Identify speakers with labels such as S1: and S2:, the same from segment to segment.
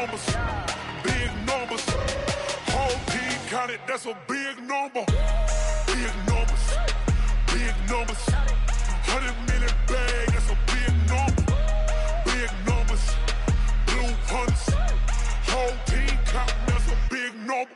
S1: numbers, big numbers. Whole team counted, that's a big number. Big numbers, big numbers. 100 million bag, that's a big number. Big numbers, blue hunts. Whole team counting, that's a big number.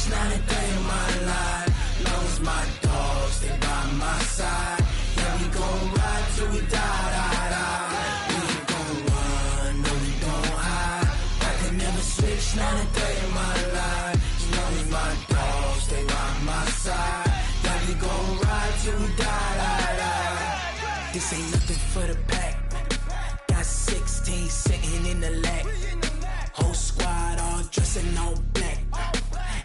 S2: Not a day in my life. Knows my dogs, they by my side. Yeah, we gon' ride till we die, die, die. We ain't gon' run, no, we don't hide. I can never switch, not a day in my life. As long as my dogs, they by my side. Yeah, we gon' ride till we die, die, die. This ain't nothing for the pack. Got 16 sitting in the lag. Whole squad all dressing all black.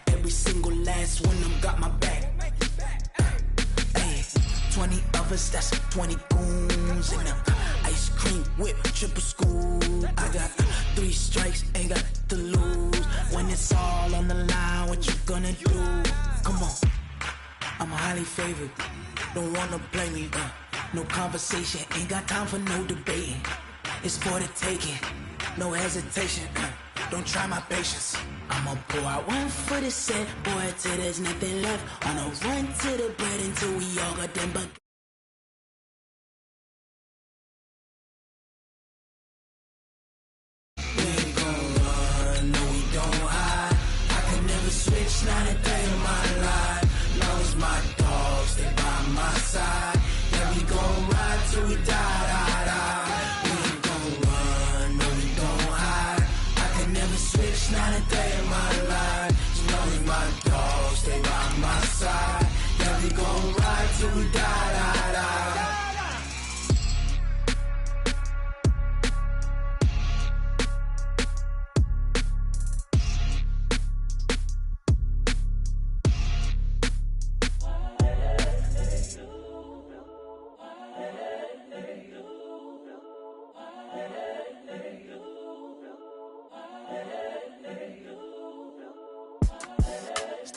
S2: Every single last one of them got my back. Hey, 20 of us, that's 20 goons in them. Ice cream whip, triple scoop. I got 3 strikes, ain't got to lose. When it's all on the line, what you gonna do? Come on, I'm highly favored. Don't wanna play me, no conversation. Ain't got time for no debating. It's for the taking, no hesitation. Don't try my patience. I'ma pour out one for the set, boy, till there's nothing left. On a run to the bread until we all got them but. We ain't gon' run, no, we don't hide. I can never switch, not a day in my life. Knows my dogs, they by my side. Yeah, we gon' ride till we die, die, die. We ain't gon' run, no, we don't hide. I can never switch, not a day in my life. As long as my dogs, they by my side. Yeah, we gon' ride till we die, die, die.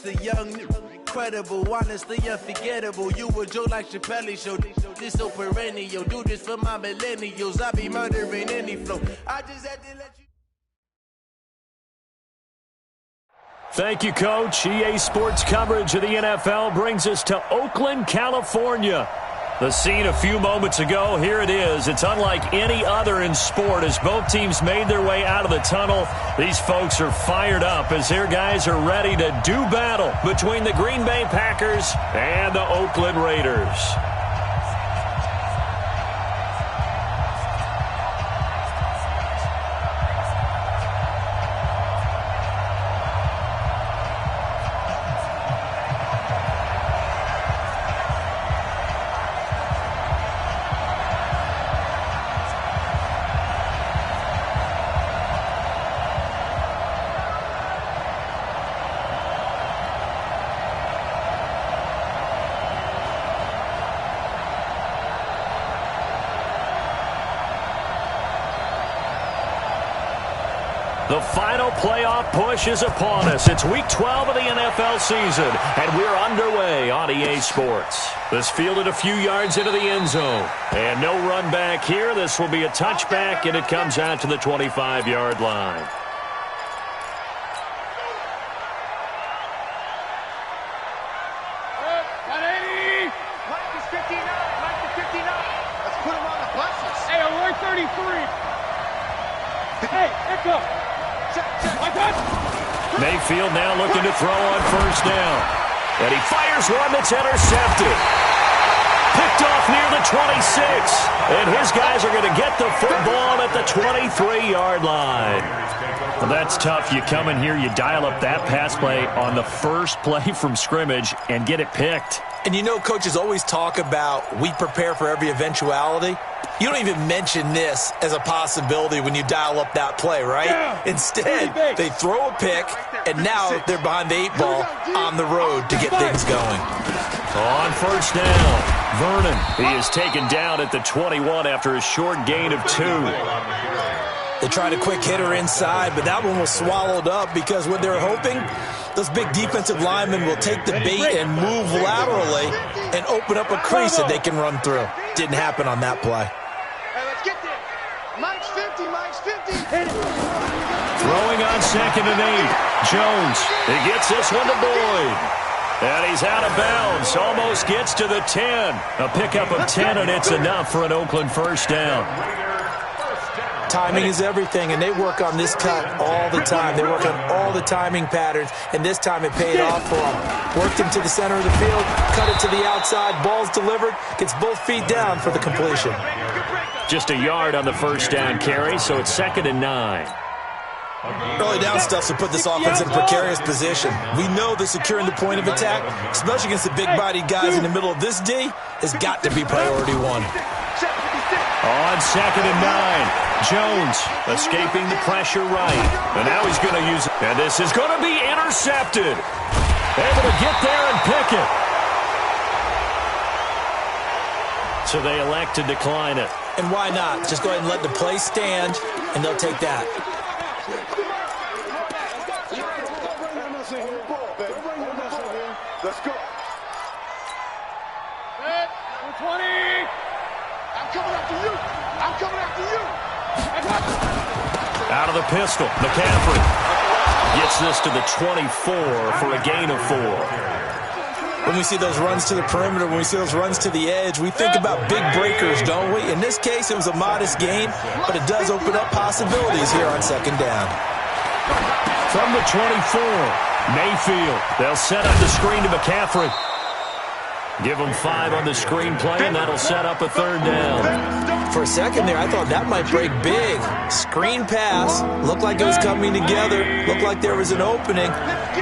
S3: The young, incredible, honestly unforgettable. You a Joe like Chappelle show. This so perennial. Do this for my millennials. I be murdering any flow. I just had to let you.
S4: Thank you, Coach. EA Sports coverage of the NFL brings us to Oakland, California. The scene a few moments ago, here it is. It's unlike any other in sport as both teams made their way out of the tunnel. These folks are fired up as their guys are ready to do battle between the Green Bay Packers and the Oakland Raiders. The final playoff push is upon us. It's Week 12 of the NFL season, and we're underway on EA Sports. This fielded a few yards into the end zone. And no run back here. This will be a touchback, and it comes out to the 25-yard line. Mayfield now looking to throw on first down. And he fires one that's intercepted. Picked off near the 26. And his guys are going to get the football at the 23-yard line. Well, that's tough. You come in here, you dial up that pass play on the first play from scrimmage and get it picked.
S5: And you know, coaches always talk about we prepare for every eventuality. You don't even mention this as a possibility when you dial up that play, right? Yeah. Instead, they throw a pick, and now they're behind the 8 ball on the road to get things going.
S4: On first down, Vernon. He is taken down at the 21 after a short gain of 2.
S5: The They tried a quick hitter inside, but that one was swallowed up because what they're hoping, those big defensive linemen will take the bait and move laterally and open up a crease that they can run through. Didn't happen on that play.
S6: Hey, let's get there. Mike's 50, Mike's 50.
S4: Throwing on 2nd and 8. Jones, he gets this one to Boyd. And he's out of bounds, almost gets to the 10. A pickup of 10, and it's enough for an Oakland first down.
S5: Timing is everything, and they work on this cut all the time. They work on all the timing patterns, and this time it paid off for them. Worked him to the center of the field, cut it to the outside, ball's delivered, gets both feet down for the completion.
S4: Just a yard on the first down carry, so it's 2nd and 9.
S5: Early down stuff to put this offense in a precarious position. We know that securing the point of attack, especially against the big-bodied guys in the middle of this D, has got to be priority one.
S4: On 2nd and 9. Jones escaping the pressure right. And now he's going to use it. And this is going to be intercepted. Able to get there and pick it. So they elect to decline it.
S5: And why not? Just go ahead and let the play stand, and they'll take that.
S6: Let's go. 20. I'm coming after you. I'm coming after you.
S4: Out of the pistol, McCaffrey gets this to the 24 for a gain of 4.
S5: When we see those runs to the perimeter, when we see those runs to the edge, we think about big breakers, don't we? In this case, it was a modest gain, but it does open up possibilities here on 2nd down.
S4: From the 24, Mayfield. They'll set up the screen to McCaffrey. Give him 5 on the screen play, and that'll set up a 3rd down.
S5: For a second there, I thought that might break big. Screen pass, looked like it was coming together, looked like there was an opening.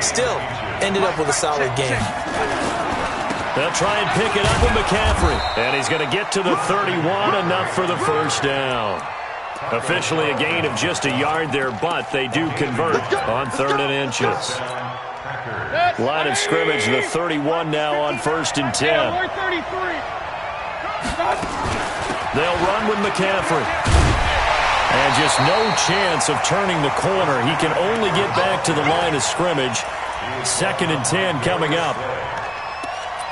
S5: Still, ended up with a solid game.
S4: They'll try and pick it up with McCaffrey. And he's going to get to the 31, enough for the first down. Officially a gain of just a yard there, but they do convert on 3rd and inches. Line of scrimmage, the 31 now on 1st and 10. They'll run with McCaffrey. And just no chance of turning the corner. He can only get back to the line of scrimmage. 2nd and 10 coming up.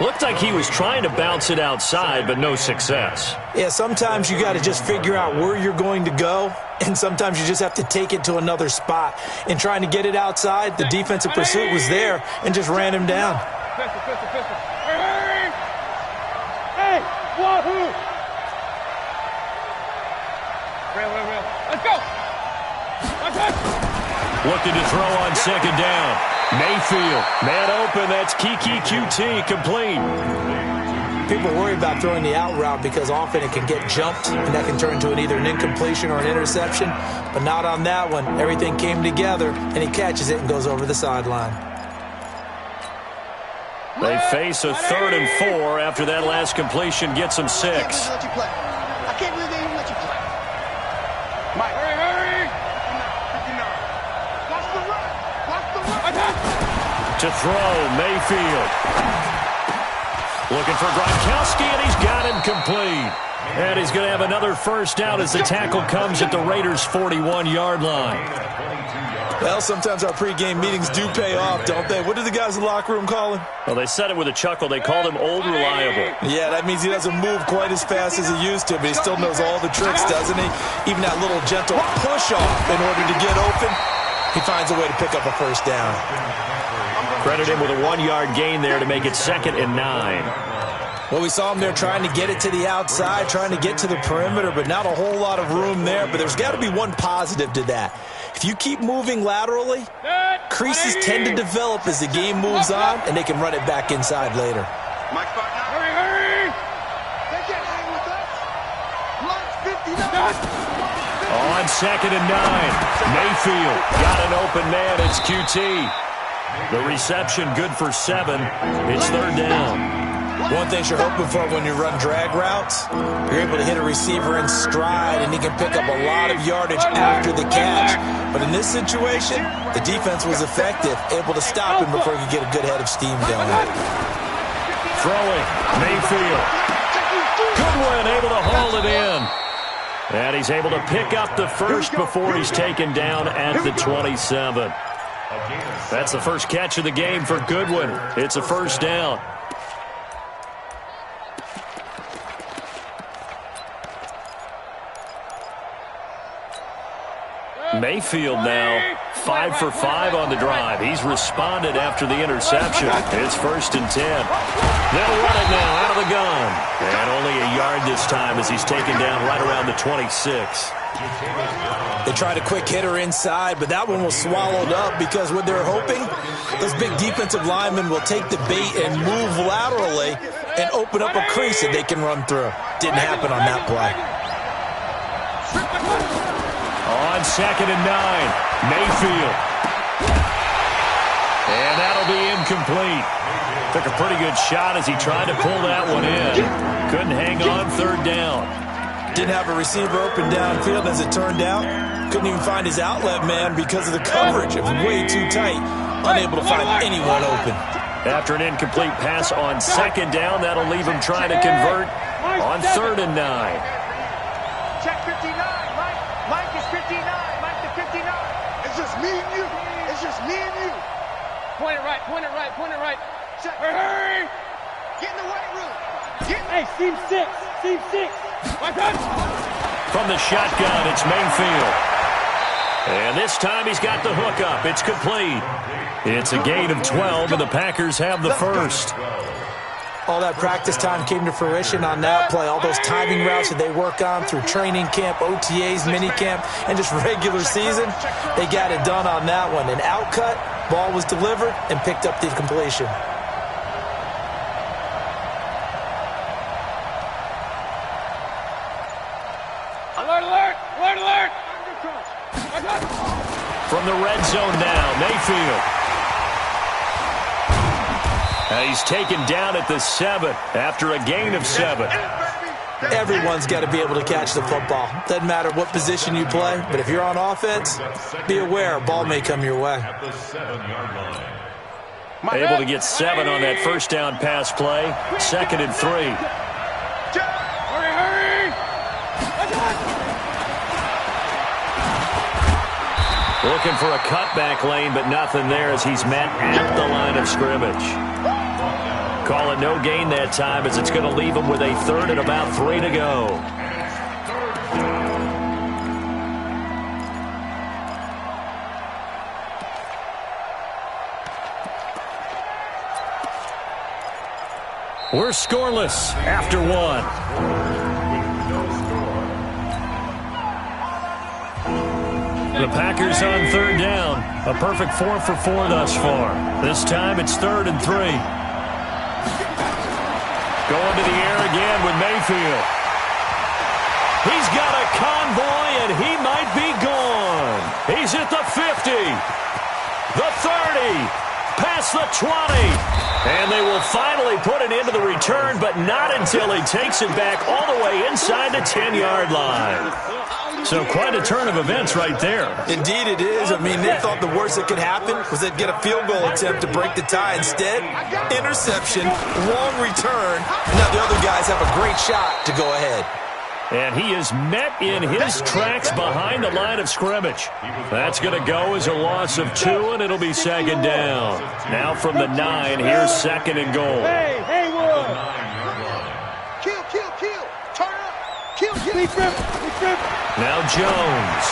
S4: Looked like he was trying to bounce it outside, but no success.
S5: Yeah, sometimes you got to just figure out where you're going to go, and sometimes you just have to take it to another spot. In trying to get it outside, the defensive pursuit was there and just ran him down.
S6: Hey, wahoo! Let's go!
S4: Looking to throw on 2nd down. Mayfield, man open, that's Kiki QT, complete.
S5: People worry about throwing the out route because often it can get jumped, and that can turn into either an incompletion or an interception, but not on that one. Everything came together, and he catches it and goes over the sideline.
S4: They face a 3rd and 4 after that last completion gets them 6.
S6: I can't believe they even let you play. Mike, hurry! Watch the run! Watch the run!
S4: To throw, Mayfield. Looking for Gronkowski, and he's got him complete. And he's going to have another first down as the tackle comes at the Raiders' 41-yard line.
S5: Well, sometimes our pregame meetings do pay off, don't they? What do the guys in the locker room call him?
S4: Well, they said it with a chuckle. They called him Old Reliable.
S5: Yeah, that means he doesn't move quite as fast as he used to, but he still knows all the tricks, doesn't he? Even that little gentle push-off in order to get open, he finds a way to pick up a first down.
S4: Credit him with a 1-yard gain there to make it 2nd and 9.
S5: Well, we saw him there trying to get it to the outside, trying to get to the perimeter, but not a whole lot of room there. But there's got to be one positive to that. If you keep moving laterally, creases tend to develop as the game moves on, and they can run it back inside later.
S6: Mike, hurry! They can't hang with us. Mike's 59.
S4: On 2nd and 9, Mayfield got an open man. It's QT. The reception good for 7. It's 3rd down.
S5: One thing you're hoping for when you run drag routes, you're able to hit a receiver in stride, and he can pick up a lot of yardage after the catch. But in this situation, the defense was effective, able to stop him before he could get a good head of steam going.
S4: Throwing, Mayfield. Goodwin able to haul it in. And he's able to pick up the first before he's taken down at the 27. That's the first catch of the game for Goodwin. It's a first down. Mayfield now 5 for 5 on the drive. He's responded after the interception. It's 1st and 10. They'll run it now out of the gun. And only a yard this time as he's taken down right around the 26.
S5: They tried a quick hitter inside, but that one was swallowed up because what they're hoping, those big defensive linemen will take the bait and move laterally and open up a crease that they can run through. Didn't happen on that play.
S4: On 2nd and 9, Mayfield. And that'll be incomplete. Took a pretty good shot as he tried to pull that one in. Couldn't hang on 3rd down.
S5: Didn't have a receiver open downfield as it turned out. Couldn't even find his outlet man because of the coverage. It was way too tight. Unable to find anyone open.
S4: After an incomplete pass on 2nd down, that'll leave him trying to convert on 3rd and 9.
S6: Check 59, Mike. Mike is 59. Mike to 59. It's just me and you. It's just me and you. Point it right, point it right, point it right. Check. Hurry! Get in the weight room. Hey, seam 6. Seam 6.
S4: From the shotgun, it's Mayfield. And this time he's got the hook up. It's complete. It's a gain of 12, and the Packers have the first.
S5: All that practice time came to fruition on that play. All those timing routes that they work on through training camp, OTAs, minicamp, and just regular season, they got it done on that one. An outcut, ball was delivered, and picked up the completion.
S4: From the red zone now, Mayfield. He's taken down at the 7 after a gain of 7.
S5: Everyone's got to be able to catch the football. Doesn't matter what position you play, but if you're on offense, be aware a ball may come your way.
S4: Able to get 7 on that first down pass play. 2nd and 3. Looking for a cutback lane, but nothing there as he's met at the line of scrimmage. Call it no gain that time as it's going to leave him with a 3rd and about 3 to go. We're scoreless after 1. The Packers on 3rd down. A perfect 4 for 4 thus far. This time it's 3rd and 3. Going to the air again with Mayfield. He's got a convoy and he might be gone. He's at the 50. The 30. Past the 20. And they will finally put it into the return, but not until he takes it back all the way inside the 10-yard line. So quite a turn of events right there.
S5: Indeed it is. I mean, they thought the worst that could happen was they'd get a field goal attempt to break the tie. Instead, interception, long return, and now the other guys have a great shot to go ahead.
S4: And he is met in his tracks behind the line of scrimmage. That's going to go as a loss of 2, and it'll be 2nd down. Now from the 9, here's 2nd and goal.
S6: Hey, Haywood! Kill! Turn up! Kill!
S4: Now Jones.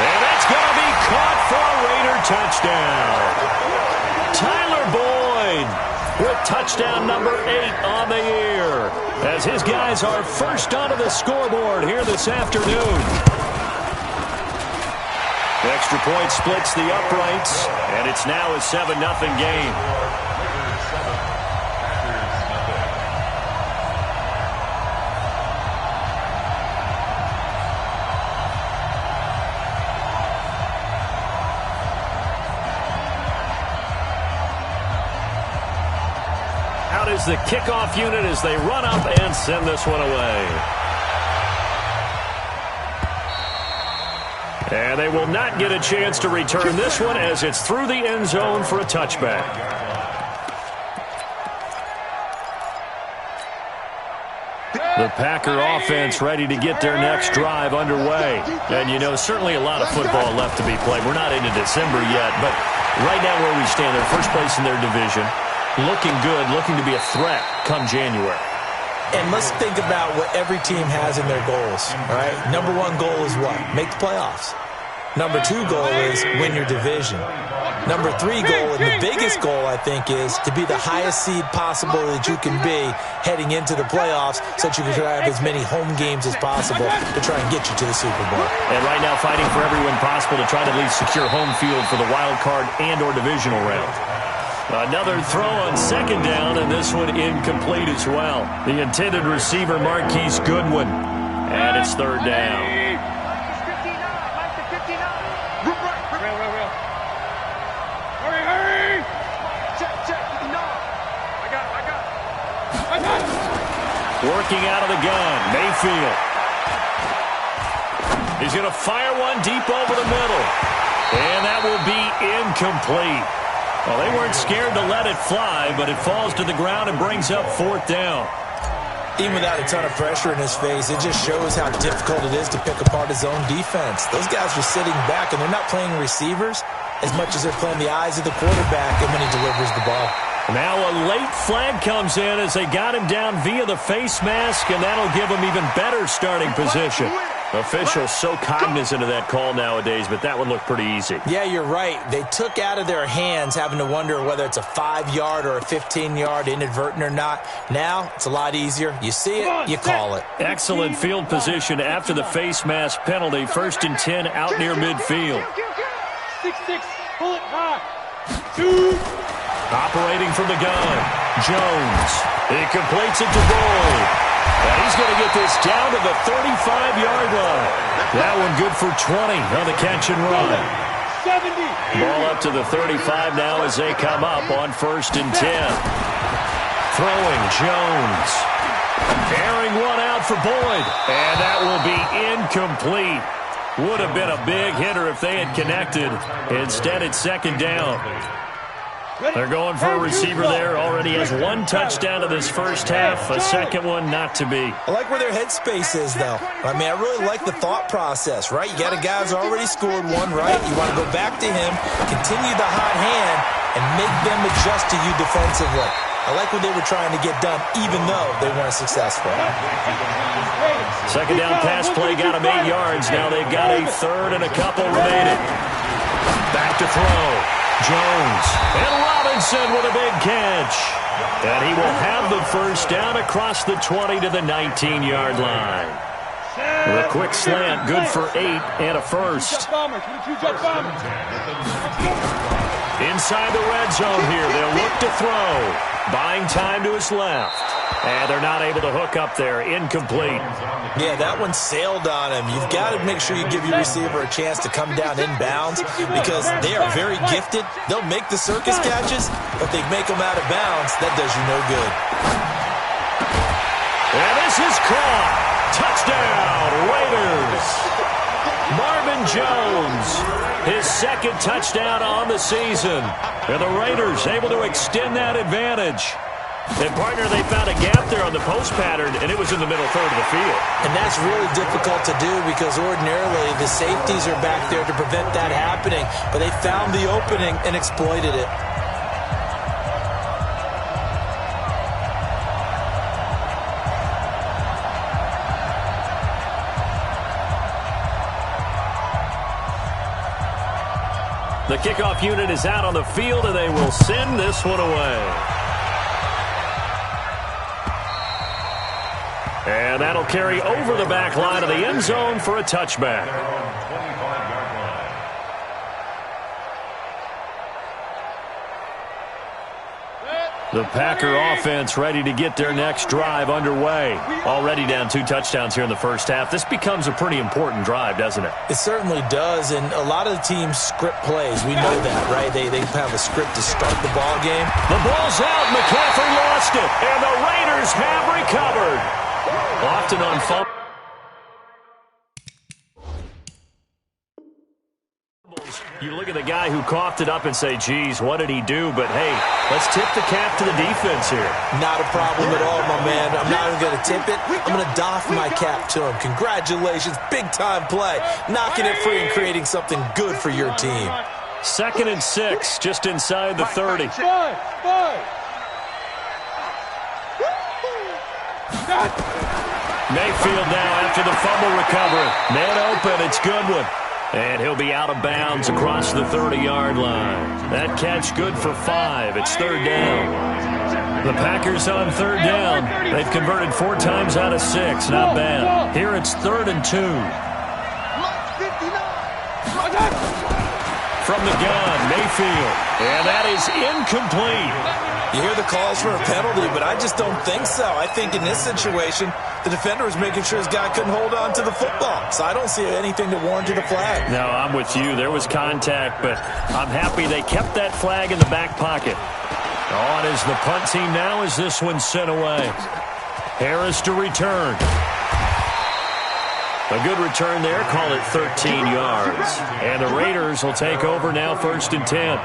S4: And it's going to be caught for a Raider touchdown. Tyler Boyd with touchdown number 8 on the year, as his guys are first onto the scoreboard here this afternoon. The extra point splits the uprights, and it's now a 7-0 game. Is the kickoff unit as they run up and send this one away. And they will not get a chance to return this one as it's through the end zone for a touchback. The Packer offense ready to get their next drive underway. And, you know, certainly a lot of football left to be played. We're not into December yet, but right now where we stand, they're first place in their division. Looking good, looking to be a threat come January.
S5: And let's think about what every team has in their goals, all right? Number one goal is what? Make the playoffs. Number two goal is win your division. Number three goal, and the biggest goal, I think, is to be the highest seed possible that you can be heading into the playoffs so that you can have as many home games as possible to try and get you to the Super Bowl.
S4: And right now fighting for every win possible to try to at least secure home field for the wild card and or divisional round. Another throw on second down, and this one incomplete as well. The intended receiver, Marquise Goodwin. And it's third down. Working out of the gun, Mayfield. He's going to fire one deep over the middle. And that will be incomplete. Well, they weren't scared to let it fly, but it falls to the ground and brings up fourth down.
S5: Even without a ton of pressure in his face, it just shows how difficult it is to pick apart his own defense. Those guys are sitting back, and they're not playing receivers as much as they're playing the eyes of the quarterback and when he delivers the ball.
S4: Now a late flag comes in as they got him down via the face mask, and that'll give him even better starting position. Officials so cognizant of that call nowadays, but that one looked pretty easy.
S5: Yeah, you're right. They took out of their hands having to wonder whether it's a 5-yard or a 15-yard inadvertent or not. Now it's a lot easier. You see it, you call it.
S4: Excellent field position after the face mask penalty. 1st and 10 out near midfield.
S6: 6-6, pull it high. 2.
S4: Operating from the gun, Jones. He completes it to Boyd. And he's going to get this down to the 35-yard line. That one good for 20 on the catch and run.
S6: 70.
S4: Ball up to the 35 now as they come up on 1st and 10. Throwing, Jones. Airing one out for Boyd. And that will be incomplete. Would have been a big hitter if they had connected. Instead, it's 2nd down. They're going for a receiver there. Already has 1 touchdown in this first half. A second one not to be.
S5: I like where their headspace is, though. I mean, I really like the thought process, right? You got a guy who's already scored one, right? You want to go back to him, continue the hot hand, and make them adjust to you defensively. I like what they were trying to get done, even though they weren't successful.
S4: Second down pass play got them 8 yards. Now they've got a third and a couple remaining. Back to throw. Jones and Robinson with a big catch. And he will have the first down across the 20 to the 19-yard line. A quick slant, good for 8 and a first. Inside the red zone here, they'll look to throw. Buying time to his left. And they're not able to hook up there. Incomplete.
S5: Yeah, that one sailed on him. You've got to make sure you give your receiver a chance to come down inbounds because they are very gifted. They'll make the circus catches, but they make them out of bounds. That does you no good.
S4: And this is caught. Touchdown, Raiders. Marvin Jones, his 2nd touchdown on the season. And the Raiders able to extend that advantage. And, partner, they found a gap there on the post pattern, and it was in the middle third of the field.
S5: And that's really difficult to do because ordinarily the safeties are back there to prevent that happening. But they found the opening and exploited it.
S4: The kickoff unit is out on the field, and they will send this one away. And that'll carry over the back line of the end zone for a touchback. The Packer offense ready to get their next drive underway. Already down 2 touchdowns here in the first half. This becomes a pretty important drive, doesn't it?
S5: It certainly does, and a lot of the teams script plays. We know that, right? They have a script to start the ball game.
S4: The ball's out. McCaffrey lost it, and the Raiders have recovered. Often on fumbles. You look at the guy who coughed it up and say, geez, what did he do? But, hey, let's tip the cap to the defense here.
S5: Not a problem at all, my man. I'm not even going to tip it. I'm going to doff my cap to him. Congratulations. Big-time play. Knocking it free and creating something good for your team.
S4: 2nd and 6, just inside the 30. Mayfield now after the fumble recovery. Man open, it's Goodwin. And he'll be out of bounds across the 30-yard line. That catch good for 5. It's 3rd down. The Packers on 3rd down. They've converted 4 times out of 6. Not bad. Here it's 3rd and 2. From the gun, Mayfield. And that is incomplete.
S5: You hear the calls for a penalty, but I just don't think so. I think in this situation, the defender was making sure his guy couldn't hold on to the football. So I don't see anything to warrant a flag.
S4: No, I'm with you. There was contact, but I'm happy they kept that flag in the back pocket. On is the punt team now as this one's sent away. Harris to return. A good return there. Call it 13 yards. And the Raiders will take over now 1st and 10.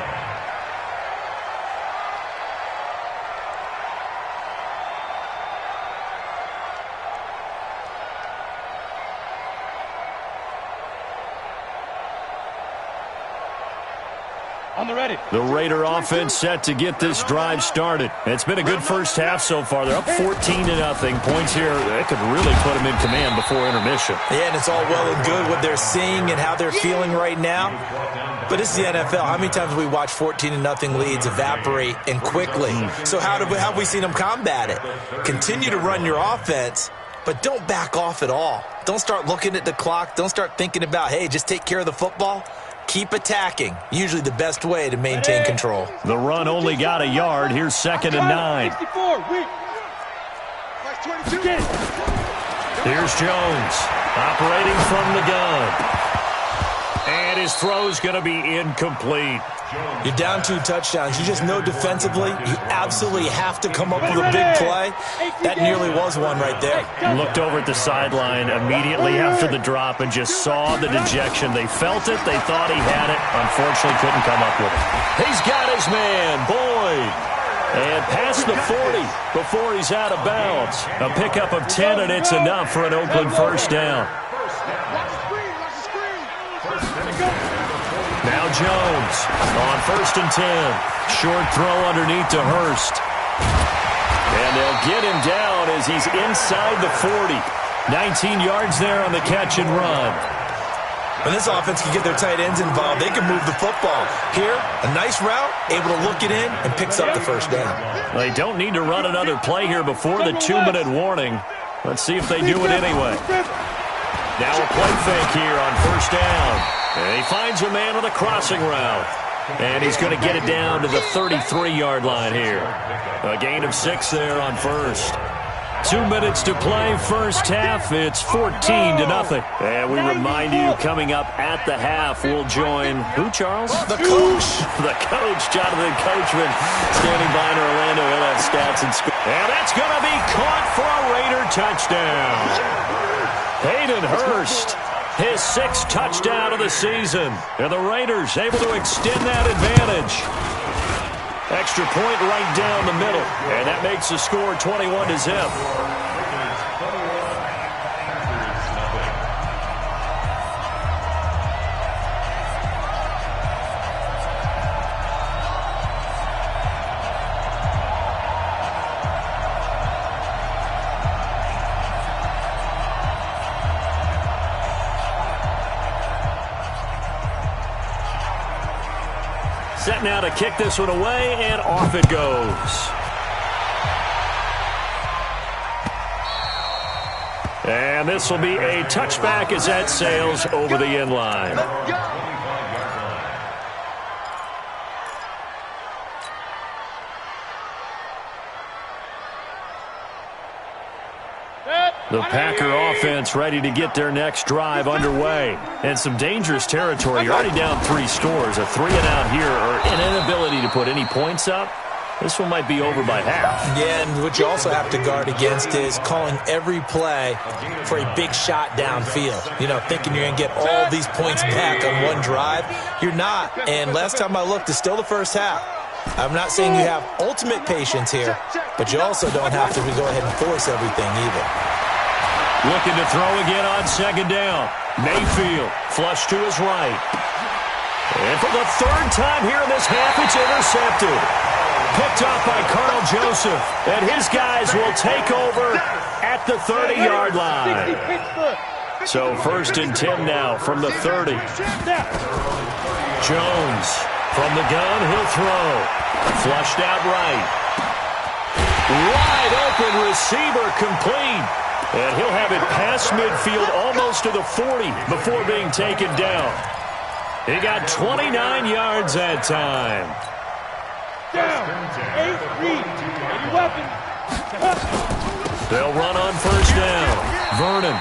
S4: The Raider offense set to get this drive started. It's been a good first half so far. They're up 14-0. Points here, that could really put them in command before intermission.
S5: Yeah, and it's all well and good what they're seeing and how they're feeling right now. But it's the NFL. How many times have we watched 14-0 leads evaporate and quickly? So how have we seen them combat it? Continue to run your offense, but don't back off at all. Don't start looking at the clock. Don't start thinking about, hey, just take care of the football. Keep attacking. Usually the best way to maintain control.
S4: The run only got a yard. Here's 2nd and 9. Here's Jones operating from the gun. And his throw's going to be incomplete.
S5: You're down 2 touchdowns. You just know defensively you absolutely have to come up with a big play. That nearly was one right there.
S4: Looked over at the sideline immediately after the drop and just saw the dejection. They felt it. They thought he had it. Unfortunately, couldn't come up with it. He's got his man, Boyd. And past the 40 before he's out of bounds. A pickup of 10, and it's enough for an Oakland 1st down. Now Jones on 1st and 10. Short throw underneath to Hurst. And they'll get him down as he's inside the 40. 19 yards there on the catch and run.
S5: When this offense can get their tight ends involved, they can move the football. Here, a nice route, able to look it in, and picks up the 1st down.
S4: They don't need to run another play here before the 2-minute warning. Let's see if they do it anyway. Now a play fake here on 1st down. And he finds a man on the crossing route. And he's going to get it down to the 33-yard line here. A gain of 6 there on 1st. 2 minutes to play, first half. It's 14-0. And we remind you, coming up at the half, we'll join who, Charles?
S5: The coach.
S4: The coach, Jonathan Coachman, standing by in Orlando. He'll have stats and score. And that's going to be caught for a Raider touchdown. Hayden Hurst, his 6th touchdown of the season. And the Raiders able to extend that advantage. Extra point right down the middle. And that makes the score 21-0. Set now to kick this one away, and off it goes. And this will be a touchback as that sails over the end line. The Packer offense ready to get their next drive underway. And some dangerous territory. You're already down 3 scores. A 3-and-out here, or an inability to put any points up. This one might be over by half.
S5: Yeah, and what you also have to guard against is calling every play for a big shot downfield. You know, thinking you're going to get all these points back on one drive. You're not. And last time I looked, it's still the first half. I'm not saying you have ultimate patience here, but you also don't have to go ahead and force everything either.
S4: Looking to throw again on second down. Mayfield, flush to his right. And for the third time here in this half, it's intercepted. Picked off by Colonel Joseph, and his guys will take over at the 30-yard line. So 1st and 10 now from the 30. Jones from the gun, he'll throw. Flushed out right. Wide open receiver complete. And he'll have it past midfield almost to the 40 before being taken down. He got 29 yards that time.
S6: Down. 8-3. Any weapons?
S4: They'll run on first down. Vernon.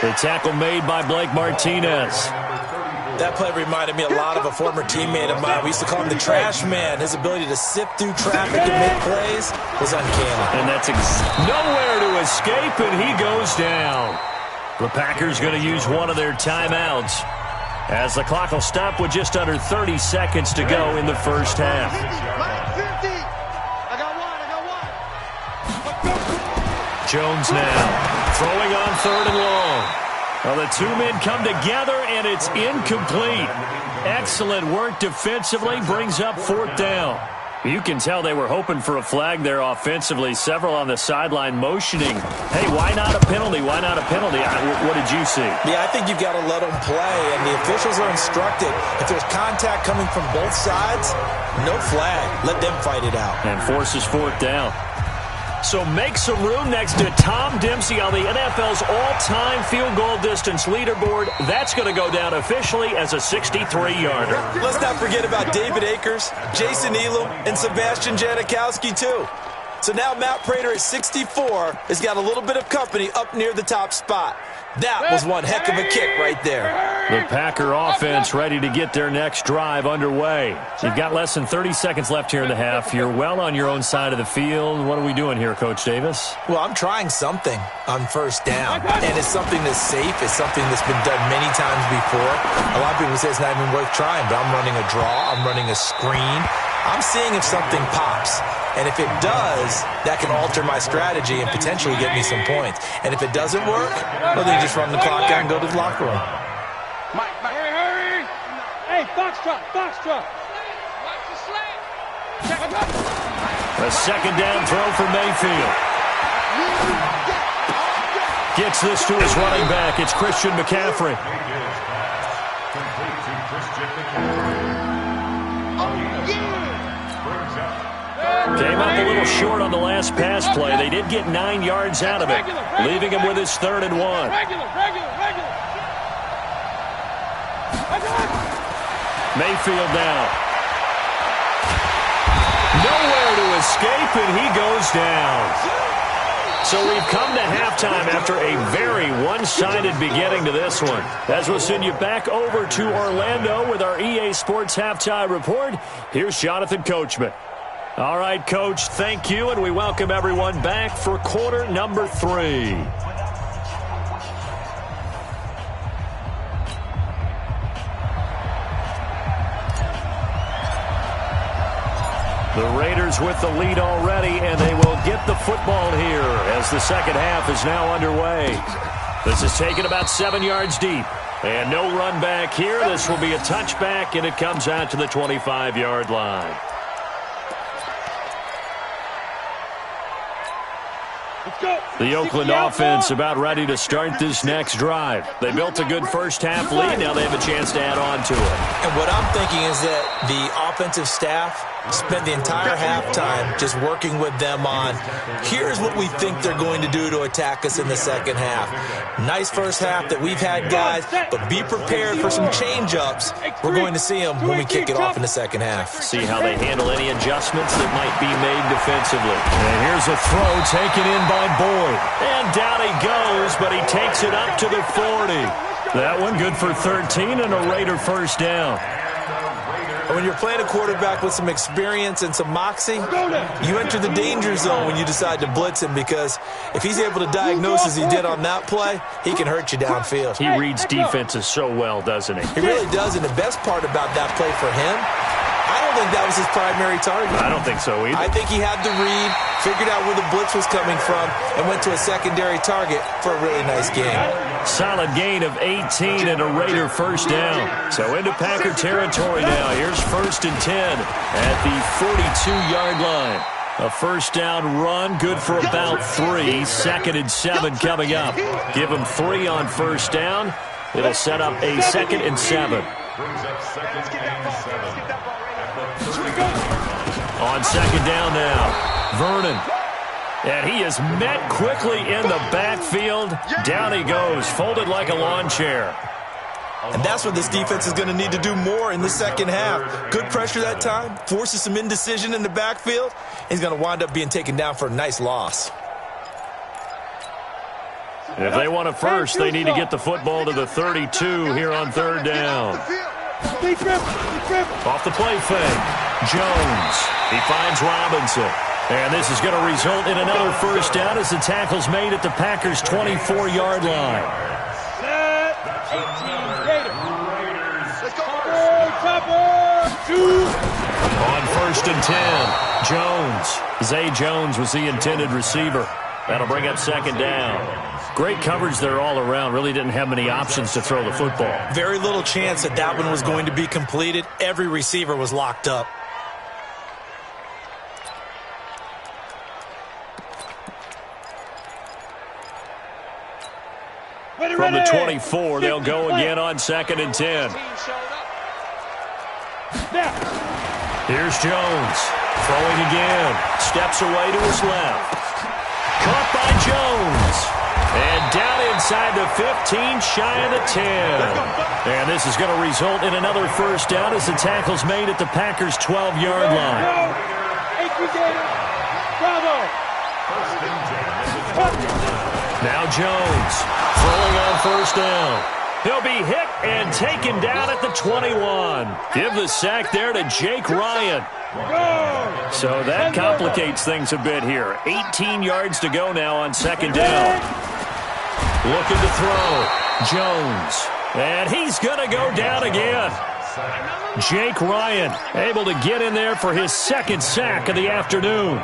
S4: The tackle made by Blake Martinez.
S5: That play reminded me a lot of a former teammate of mine. We used to call him the trash man. His ability to sift through traffic and make plays was uncanny.
S4: And that's nowhere to escape, and he goes down. The Packers going to use one of their timeouts as the clock will stop with just under 30 seconds to go in the first half. Jones now throwing on 3rd and long. Well, the two men come together, and it's incomplete. Excellent work defensively, brings up 4th down. You can tell they were hoping for a flag there offensively. Several on the sideline motioning, hey, why not a penalty? Why not a penalty? What did you see?
S5: Yeah, I think you've got to let them play, and the officials are instructed. If there's contact coming from both sides, no flag. Let them fight it out.
S4: And forces 4th down. So make some room next to Tom Dempsey on the NFL's all-time field goal distance leaderboard. That's going to go down officially as a 63-yarder.
S5: Let's not forget about David Akers, Jason Elam, and Sebastian Janikowski, too. So now Matt Prater at 64 has got a little bit of company up near the top spot. That was one heck of a kick right there.
S4: The Packer offense ready to get their next drive underway. You've got less than 30 seconds left here in the half. You're well on your own side of the field. What are we doing here, Coach Davis?
S5: Well, I'm trying something on first down, and it's something that's safe. It's something that's been done many times before. A lot of people say it's not even worth trying, but I'm running a draw. I'm running a screen. I'm seeing if something pops. And if it does, that can alter my strategy and potentially get me some points. And if it doesn't work, well, then you just run the clock out and go to the locker room.
S6: Hurry. Hey, Foxtrot. Watch the slant.
S4: A second down throw for Mayfield. Gets this to his running back. It's Christian McCaffrey. Came up a little short on the last pass play. They did get 9 yards out of it, leaving him with his 3rd and 1. Mayfield now. Nowhere to escape, and he goes down. So we've come to halftime after a very one-sided beginning to this one. As we'll send you back over to Orlando with our EA Sports Halftime Report, here's Jonathan Coachman. All right, Coach, thank you, and we welcome everyone back for quarter number 3. The Raiders with the lead already, and they will get the football here as the second half is now underway. This is taken about 7 yards deep, and no run back here. This will be a touchback, and it comes out to the 25-yard line. The Oakland offense about ready to start this next drive. They built a good first-half lead. Now they have a chance to add on to it.
S5: And what I'm thinking is that the offensive staff spent the entire halftime just working with them on, here's what we think they're going to do to attack us in the second half. Nice first half that we've had, guys, but be prepared for some change-ups. We're going to see them when we kick it off in the second half.
S4: See how they handle any adjustments that might be made defensively. And here's a throw taken in by Boyd. And down he goes, but he takes it up to the 40. That one good for 13 and a Raider first down.
S5: And when you're playing a quarterback with some experience and some moxie, you enter the danger zone when you decide to blitz him, because if he's able to diagnose as he did on that play, he can hurt you downfield.
S4: He reads defenses so well, doesn't he?
S5: He really does, and the best part about that play for him, I don't think that was his primary target.
S4: I don't think so either.
S5: I think he had the read, figured out where the blitz was coming from, and went to a secondary target for a really nice game.
S4: Solid gain of 18 and a Raider first down. So into Packer territory now. Here's 1st and 10 at the 42-yard line. A first down run, good for about 3. 2nd and 7 coming up. Give him 3 on first down. It'll set up a 2nd and 7. On 2nd down now, Vernon. And he is met quickly in the backfield. Down he goes, folded like a lawn chair.
S5: And that's what this defense is going to need to do more in the second half. Good pressure that time, forces some indecision in the backfield. He's going to wind up being taken down for a nice loss.
S4: If they want a first, they need to get the football to the 32 here on 3rd down. Off the play fake, Jones. He finds Robinson. And this is going to result in another first down as the tackle's made at the Packers' 24-yard line. On 1st and 10, Jones. Zay Jones was the intended receiver. That'll bring up 2nd down. Great coverage there all around. Really didn't have many options to throw the football.
S5: Very little chance that that one was going to be completed. Every receiver was locked up.
S4: From the 24, they'll go again on 2nd and 10. Here's Jones. Throwing again. Steps away to his left. Caught by Jones. And down inside the 15, shy of the 10. And this is going to result in another first down as the tackle's made at the Packers' 12-yard line. Now Jones throwing on first down. He'll be hit and taken down at the 21. Give the sack there to Jake Ryan. So that complicates things a bit here. 18 yards to go now on 2nd down. Looking to throw. Jones. And he's going to go down again. Jake Ryan able to get in there for his 2nd sack of the afternoon.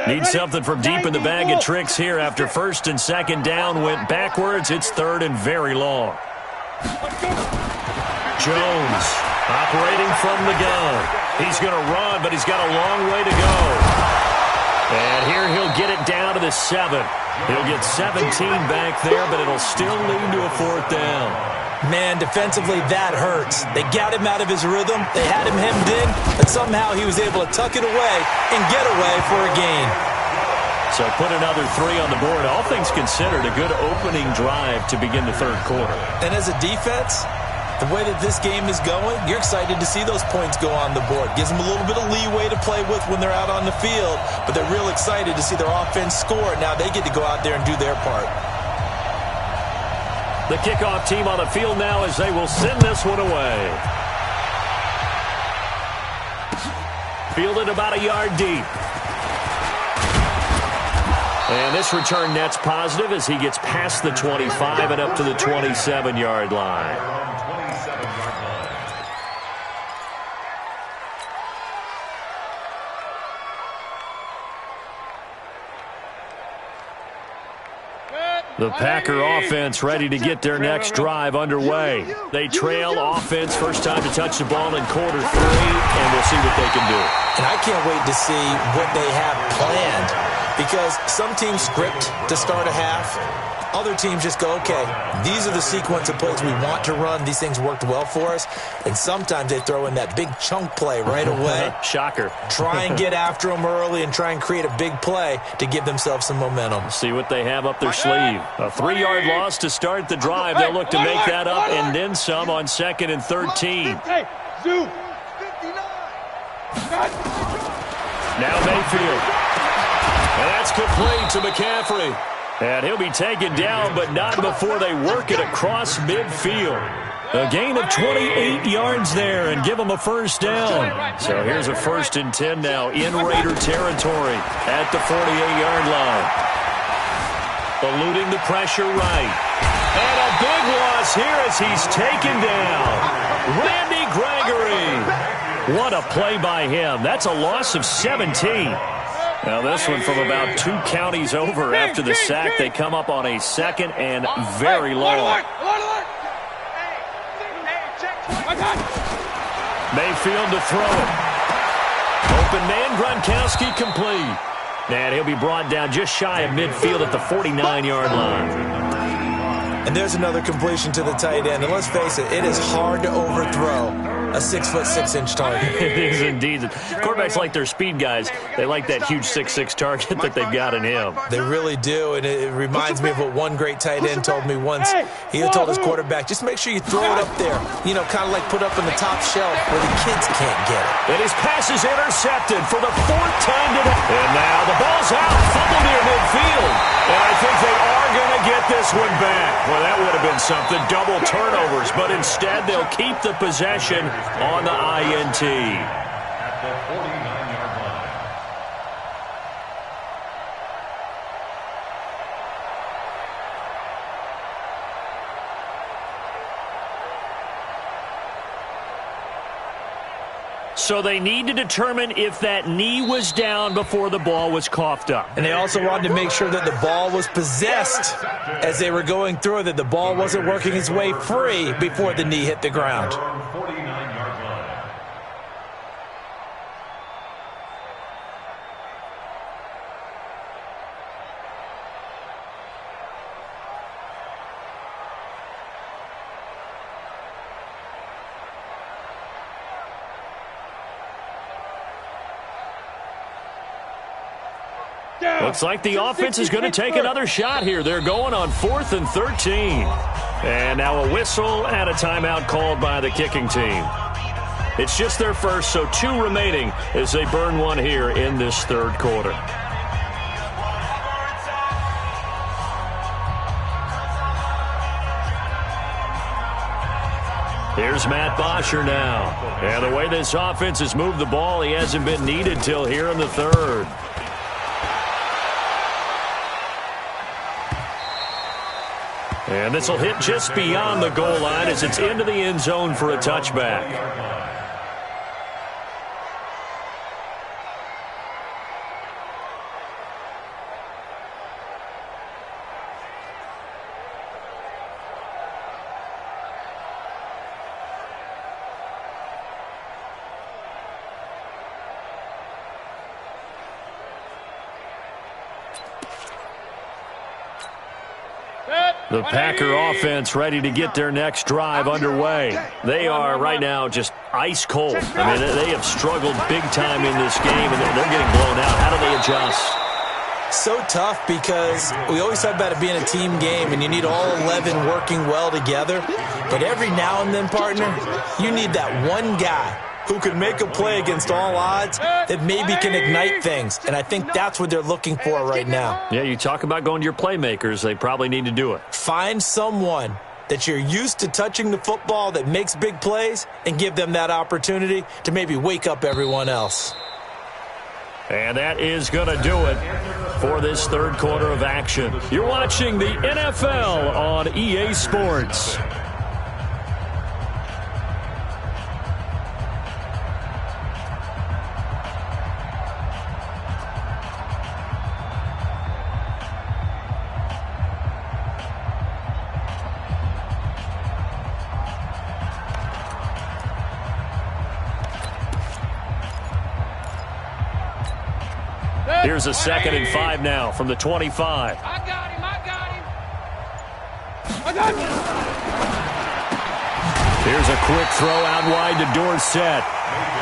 S4: Need something from deep in the bag of tricks here after 1st and 2nd down went backwards. It's 3rd and very long. Jones operating from the gun. He's going to run, but he's got a long way to go. And here he'll get it down to the 7. He'll get 17 back there, but it'll still lead to a 4th down.
S5: Man, defensively, that hurts. They got him out of his rhythm. They had him hemmed in, but somehow he was able to tuck it away and get away for a gain.
S4: So put another 3 on the board. All things considered, a good opening drive to begin the 3rd quarter.
S5: And as a defense, the way that this game is going, you're excited to see those points go on the board. Gives them a little bit of leeway to play with when they're out on the field, but they're real excited to see their offense score. Now they get to go out there and do their part.
S4: The kickoff team on the field now as they will send this one away. Fielded about a yard deep. And this return net's positive as he gets past the 25 and up to the 27-yard line. The Packer offense ready to get their next drive underway. They trail offense, first time to touch the ball in quarter 3, and we'll see what they can do.
S5: And I can't wait to see what they have planned, because some teams script to start a half. Other teams just go, okay, these are the sequence of plays we want to run. These things worked well for us. And sometimes they throw in that big chunk play right away.
S4: Shocker.
S5: Try and get after them early and try and create a big play to give themselves some momentum.
S4: See what they have up their sleeve. A 3-yard loss to start the drive. They'll look to make that up and then some on 2nd and 13. Now Mayfield. And that's complete to McCaffrey. And he'll be taken down, but not before they work it across midfield. A gain of 28 yards there and give them a first down. So here's a 1st and 10 now in Raider territory at the 48-yard line. Eluding the pressure right. And a big loss here as he's taken down. Randy Gregory. What a play by him. That's a loss of 17. Now this one from about 2 counties over after the sack. They come up on a 2nd and very long. Mayfield to throw it. Open man, Gronkowski complete. And he'll be brought down just shy of midfield at the 49-yard line.
S5: And there's another completion to the tight end. And let's face it, it is hard to overthrow a 6'6" target.
S4: It is indeed. Quarterbacks like their speed guys. They like that huge 6'6" target that they've got in him.
S5: They really do, and it reminds me of what one great tight end told me once. He told his quarterback, just make sure you throw it up there. You know, kind of like put up on the top shelf where the kids can't get it.
S4: And his pass is intercepted for the 4th time today. And now the ball's out, fumble near midfield. And I think they are going to get this one back. Well, that would have been something, double turnovers, but instead they'll keep the possession on the INT.
S1: At the 49-yard line.
S4: So they need to determine if that knee was down before the ball was coughed up.
S5: And they also wanted to make sure that the ball was possessed as they were going through, that the ball wasn't working its way free before the knee hit the ground.
S1: 49-yard line.
S4: Looks like the offense is going to take another shot here. They're going on 4th and 13. And now a whistle and a timeout called by the kicking team. It's just their first, so 2 remaining as they burn one here in this 3rd quarter. Here's Matt Bosher now. And the way this offense has moved the ball, he hasn't been needed till here in the 3rd. And this will hit just beyond the goal line as it's into the end zone for a touchback. The Packer offense ready to get their next drive underway. They are right now just ice cold. I mean, they have struggled big time in this game, and they're getting blown out. How do they adjust?
S5: So tough because we always talk about it being a team game, and you need all 11 working well together. But every now and then, partner, you need that one guy who can make a play against all odds that maybe can ignite things. And I think that's what they're looking for right now.
S4: Yeah, you talk about going to your playmakers. They probably need to do it.
S5: Find someone that you're used to touching the football that makes big plays and give them that opportunity to maybe wake up everyone else.
S4: And that is going to do it for this 3rd quarter of action. You're watching the NFL on EA Sports. Here's a 2nd and 5 now from the 25.
S6: I got him. I got him.
S4: Here's a quick throw out wide to Dorsett.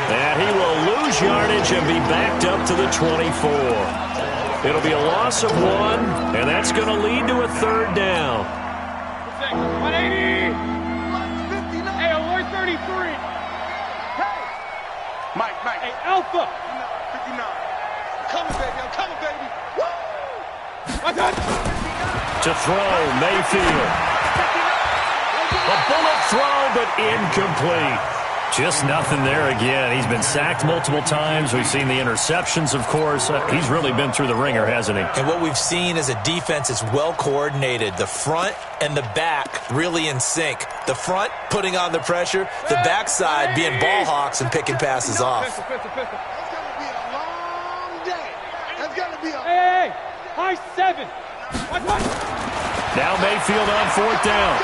S4: And he will lose yardage and be backed up to the 24. It'll be a loss of 1, and that's going to lead to a 3rd down.
S6: 180. Hey, alert 33. Hey. Mike. Hey, Alpha. 59. I'm coming, baby. Woo!
S4: To throw, Mayfield. A bullet throw, but incomplete. Just nothing there again. He's been sacked multiple times. We've seen the interceptions, of course. He's really been through the ringer, hasn't he?
S5: And what we've seen is a defense that's well coordinated. The front and the back really in sync. The front putting on the pressure. The backside being ball hawks and picking passes off.
S6: That's going to be a long day. That's going to be a... Hey, high 7. What?
S4: Now Mayfield on 4th down.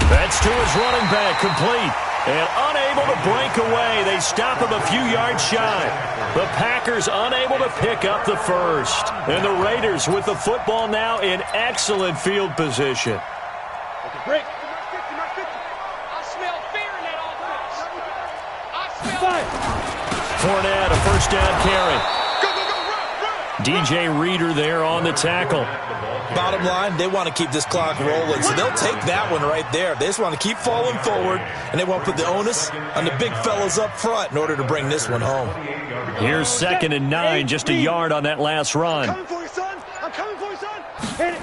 S4: That's to his running back, complete. And unable to break away. They stop him a few yards shy. The Packers unable to pick up the first. And the Raiders with the football now in excellent field position.
S6: Break. I smell fear in that offense. I smell...
S4: Fournette, a first down carry.
S6: Go, run.
S4: DJ Reader there on the tackle.
S5: Bottom line, they want to keep this clock rolling, so they'll take that one right there. They just want to keep falling forward, and they want to put the onus on the big fellas up front in order to bring this one home.
S4: Here's 2nd and 9, just a yard on that last run.
S6: I'm coming for you, son. I'm coming for you, son. Hit it.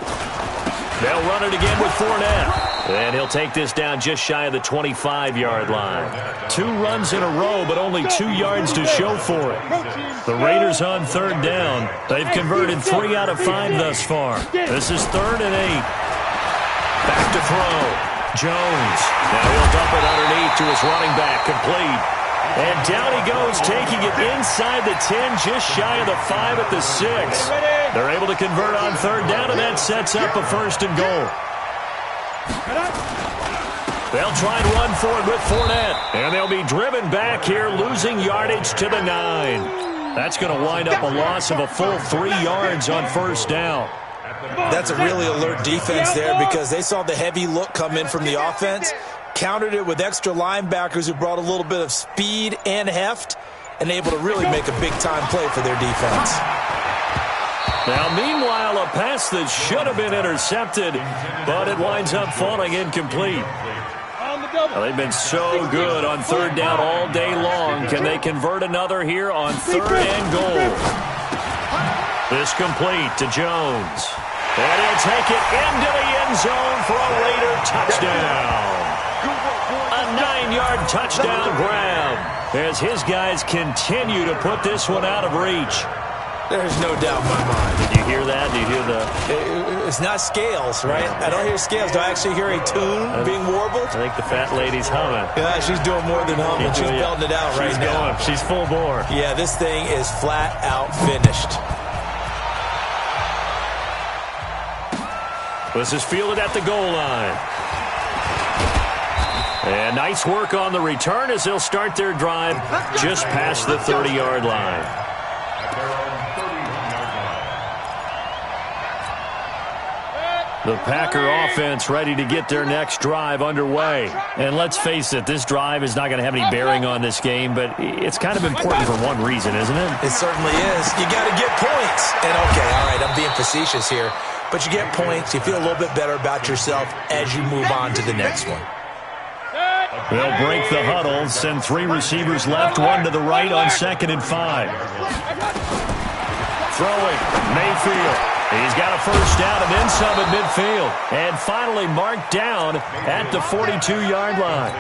S4: They'll run it again with Fournette. And he'll take this down just shy of the 25-yard line. 2 runs in a row, but only 2 yards to show for it. The Raiders on 3rd down. They've converted 3 out of 5 thus far. This is 3rd and 8. Back to throw. Jones. Now he'll dump it underneath to his running back, complete. And down he goes, taking it inside the 10, just shy of the 5 at the 6. They're able to convert on 3rd down, and that sets up a 1st and goal. They'll try and run forward with Fournette. And they'll be driven back here, losing yardage to the 9. That's going to wind up a loss of a full 3 yards on 1st down.
S5: That's a really alert defense there because they saw the heavy look come in from the offense, countered it with extra linebackers who brought a little bit of speed and heft, and able to really make a big-time play for their defense.
S4: Now, meanwhile, a pass that should have been intercepted, but it winds up falling incomplete. Well, they've been so good on 3rd down all day long. Can they convert another here on 3rd and goal? This complete to Jones. And he'll take it into the end zone for a Raider touchdown. A 9-yard touchdown grab as his guys continue to put this one out of reach.
S5: There's no doubt in my mind.
S4: Did you hear that? Did you hear the...
S5: It's not scales, right? I don't hear scales. Do I actually hear a tune being warbled?
S4: I think the fat lady's humming.
S5: Yeah, she's doing more than humming. She's belting it out right now.
S4: She's full bore.
S5: Yeah, this thing is flat out finished.
S4: This is fielded at the goal line. And nice work on the return as they'll start their drive just past the 30-yard line. The Packer offense ready to get their next drive underway. And let's face it, this drive is not going to have any bearing on this game, but it's kind of important for one reason, isn't it?
S5: It certainly is. You got to get points. And okay, all right, I'm being facetious here, but you get points, you feel a little bit better about yourself as you move on to the next one.
S4: They'll break the huddle, send 3 receivers left, 1 to the right on 2nd and 5. Throwing, Mayfield. He's got a first down and then some at midfield. And finally marked down at the 42-yard line.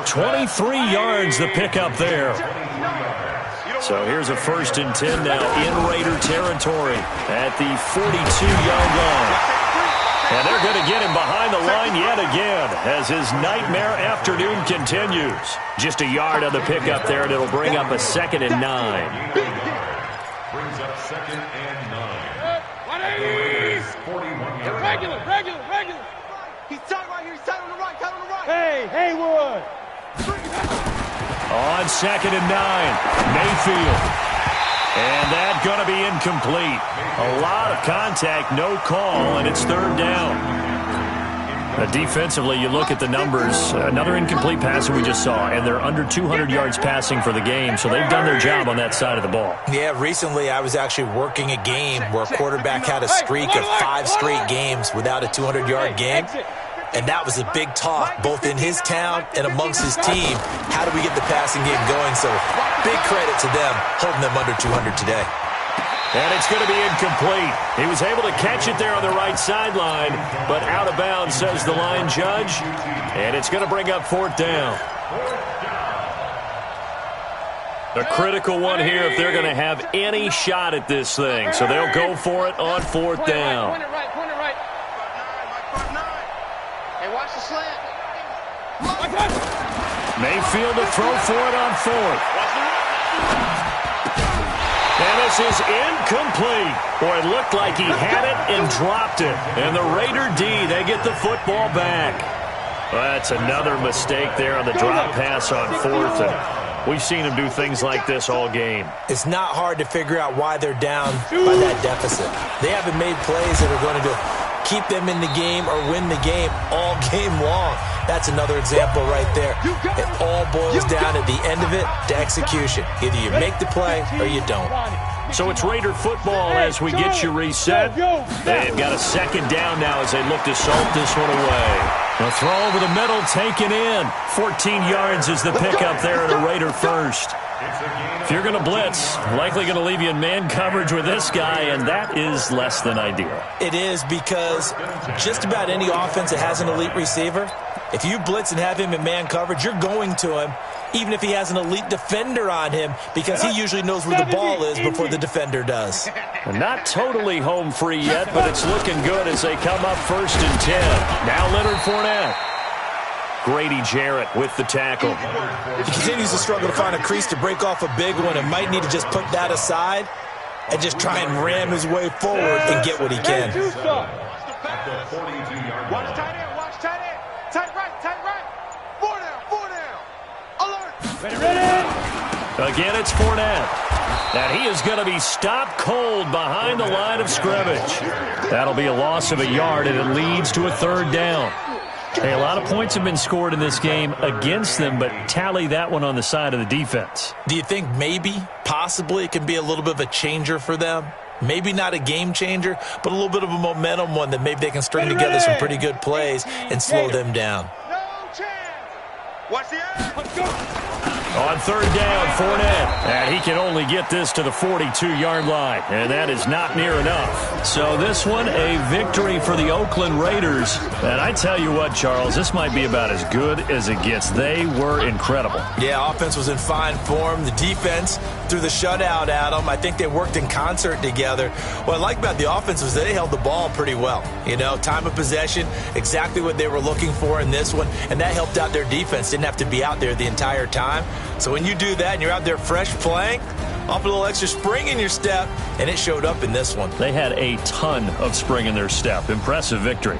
S4: 23 yards the pickup there. So here's a 1st and 10 now in Raider territory at the 42-yard line. And they're going to get him behind the line yet again as his nightmare afternoon continues. Just a yard on the pickup there, and it'll bring up a 2nd and 9.
S1: Brings up 2nd and 9.
S6: Regular. He's tight right here. He's tight on the right. Hey, Haywood.
S4: On 2nd and 9, Mayfield. And that's going to be incomplete. A lot of contact, no call, and it's 3rd down. Defensively, you look at the numbers. Another incomplete pass that we just saw, and they're under 200 yards passing for the game, so they've done their job on that side of the ball.
S5: Yeah, recently I was actually working a game where a quarterback had a streak of 5 straight games without a 200-yard game, and that was a big talk, both in his town and amongst his team. How do we get the passing game going? So big credit to them, holding them under 200 today.
S4: And it's going to be incomplete. He was able to catch it there on the right sideline, but out of bounds, says the line judge. And it's going to bring up 4th down. A critical one here if they're going to have any shot at this thing. So they'll go for it on 4th down.
S6: Point it right. Hey, watch the slant.
S4: Mayfield to throw for it on 4th. And this is incomplete. Boy, it looked like he had it and dropped it. And the Raider D, they get the football back. Well, that's another mistake there on the drop pass on 4th. And we've seen him do things like this all game.
S5: It's not hard to figure out why they're down by that deficit. They haven't made plays that are going to keep them in the game or win the game all game long. That's another example right there. It all boils down at the end of it to execution. Either you make the play or you don't.
S4: So it's Raider football as we get you reset. They've got a 2nd down now as they look to salt this one away. The throw over the middle taken in. 14 yards is the pickup there at a Raider first. If you're going to blitz, likely going to leave you in man coverage with this guy, and that is less than ideal.
S5: It is, because just about any offense that has an elite receiver, if you blitz and have him in man coverage, you're going to him, even if he has an elite defender on him, because he usually knows where the ball is before the defender does.
S4: Not totally home free yet, but it's looking good as they come up 1st and 10. Now Leonard Fournette. Grady Jarrett with the tackle.
S5: He continues to struggle to find a crease to break off a big one and might need to just put that aside and just try and ram his way forward and get what he can.
S6: Watch tight end. Tight right. 4 down. Alert. Ready.
S4: Again, it's Fournette. And he is going to be stopped cold behind the line of scrimmage. That'll be a loss of a yard, and it leads to a 3rd down. Hey, a lot of points have been scored in this game against them, but tally that one on the side of the defense.
S5: Do you think maybe, possibly, it can be a little bit of a changer for them? Maybe not a game changer, but a little bit of a momentum one that maybe they can string together some pretty good plays and slow them down.
S6: No chance. Watch the air. Let's go.
S4: On 3rd down, Fournette. And he can only get this to the 42-yard line, and that is not near enough. So this one, a victory for the Oakland Raiders. And I tell you what, Charles, this might be about as good as it gets. They were incredible.
S5: Yeah, offense was in fine form. The defense threw the shutout at them. I think they worked in concert together. What I like about the offense was that they held the ball pretty well. You know, time of possession, exactly what they were looking for in this one, and that helped out their defense. Didn't have to be out there the entire time. So when you do that and you're out there fresh playing, off a little extra spring in your step, and it showed up in this one.
S4: They had a ton of spring in their step. Impressive victory.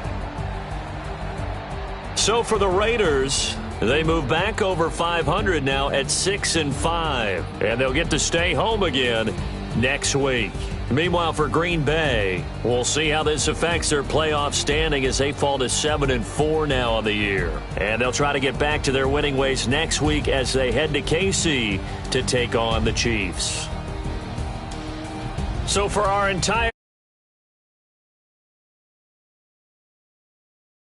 S4: So for the Raiders, they move back over 500 now at 6-5, and they'll get to stay home again next week. Meanwhile, for Green Bay, we'll see how this affects their playoff standing as they fall to 7-4 now on the year. And they'll try to get back to their winning ways next week as they head to KC to take on the Chiefs. So for our entire